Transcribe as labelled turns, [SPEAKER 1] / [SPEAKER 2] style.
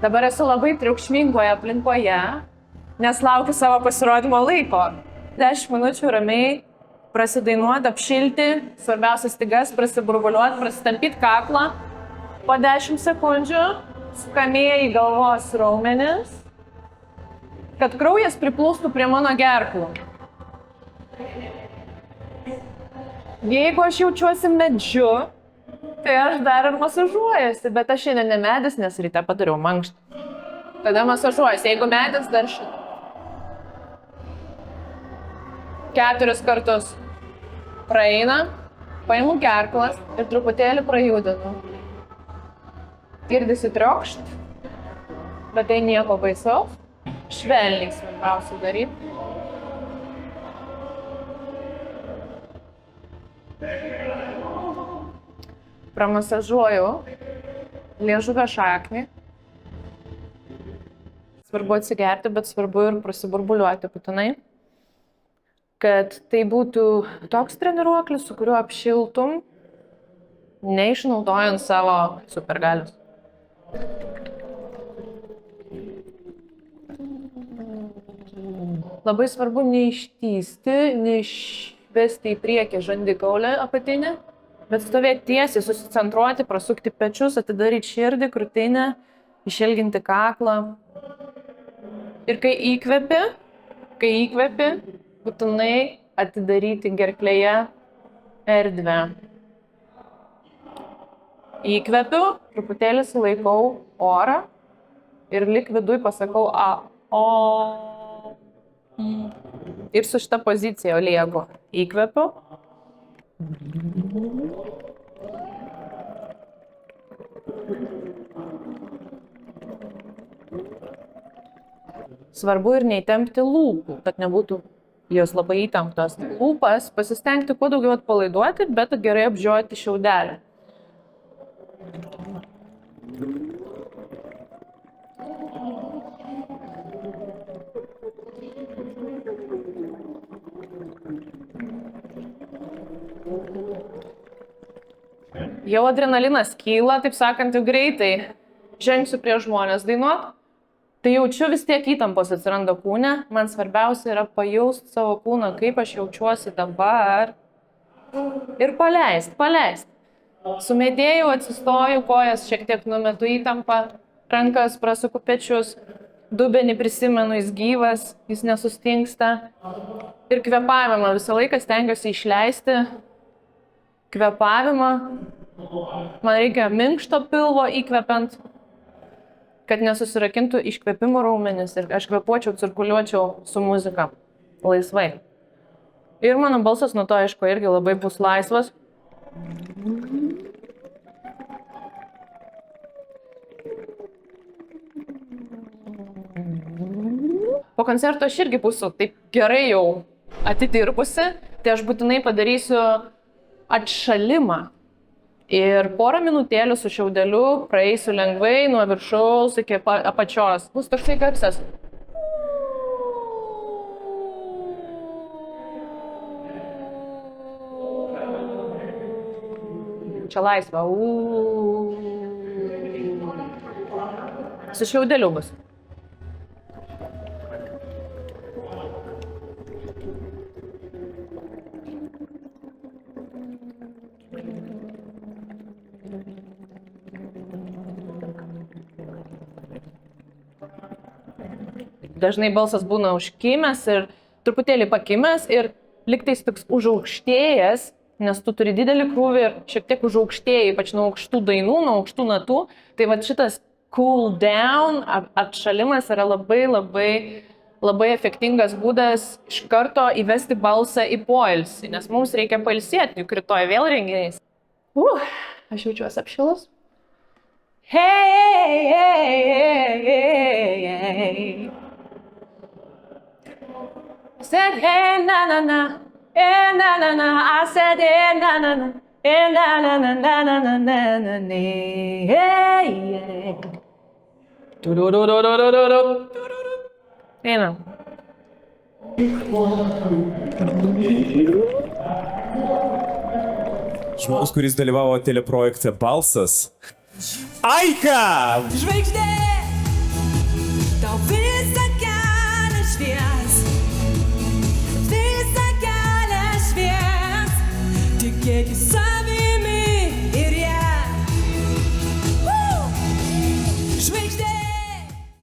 [SPEAKER 1] Dabar esu labai triukšmingoje aplinkoje, nes laukiu savo pasirodymo laiko. 10 minučių ramiai prasidainuoti, apšilti, svarbiausias stygas, prasiburbuliuoti, prasitampyti kaklą. Po 10 sekundžių sukamieji galvos raumenis, kad kraujas priplūstų prie mano gerklų. Jeigu aš jaučiuosi medžiu, tai aš dar ir masažuojasi, bet aš šiandien ne medis, nes ryte padariau mankštą. Tada masažuojasi, jeigu medis dar šitą. 4 kartus praeina, paimu gerklas ir truputėlį prajudinu. Girdisi triokšt, bet tai nieko baisaus. Švelniai svarbiausia daryti. Pramasažuoju liežuvio šaknį. Svarbu atsigerti, bet svarbu ir prasiburbuliuoti būtinai. Kad tai būtų toks treniruoklis, su kuriuo apšiltum, neišnaudojant savo supergalius. Labai svarbu neištysti, neišvesti į priekį žandikaulį apatinę, bet stovėti tiesiai, susicentruoti, prasukti pečius, atidaryti širdį, krūtinę, išilginti kaklą. Ir kai įkvepi, būtinai atidaryti gerklėje erdvę. Įkvepiu, truputėlį sulaikau orą ir lik viduj pasakau o. Ir su šita pozicija liegu. Įkvepiu. Svarbu ir neįtempti lūpų, kad nebūtų jos labai įtemptos. Lūpas pasistengti kuo daugiau atpalaiduoti, bet gerai apžioti šiaudelį. Jau adrenalinas kyla, taip sakant, jau greitai žengsiu prie žmonės dainuot. Tai jaučiu vis tiek įtampos atsiranda kūne. Man svarbiausia yra pajausti savo kūną, kaip aš jaučiuosi dabar. Ir paleist. Sumedėjau, atsistoju, kojas šiek tiek numetu įtampą, rankas prasuku pečius, dubenį prisimenu, jis gyvas, jis nesustingsta. Ir kvėpavimą visą laiką stengiuosi išleisti. Kvėpavimą. Man reikia minkšto pilvo įkvepiant, kad nesusirakintų iškvėpimo raumenis ir aš kvėpuočiau, cirkuliuočiau su muzika laisvai. Ir mano balsas nuo to, aišku, irgi labai bus laisvas. Po koncerto aš irgi būsiu taip gerai jau atidirbusi, tai aš būtinai padarysiu atšalimą. Ir porą minutėlių su šiaudeliu praeisiu lengvai nuo viršaus iki apačios. Bus toksai garsas. Čia laisva. Su šiaudeliu bus. Dažnai balsas būna užkimęs ir truputėlį pakimęs ir liktais toks užaukštėjęs, nes tu turi didelį krūvį ir šiek tiek užaukštėjai, ypač nuo aukštų dainų, nuo aukštų natų. Tai va šitas cool down, atšalimas yra labai efektingas būdas iš karto įvesti balsą į poilsį, nes mums reikia pailsėti, juk rytoj vėl renginiais. Aš jaučiuosi apšilus. Hey. I said, hey, na-na-na, hey, na-na-na, I said, hey, na-na-na, hey, na-na-na-na-na-na-na-na, hey, du-du-du-du-du-du-du-du. Einam.
[SPEAKER 2] Žmogus, kuris dalyvavo teleprojekte Balsas. Aika!
[SPEAKER 3] Žvaigždė!
[SPEAKER 2] I'll be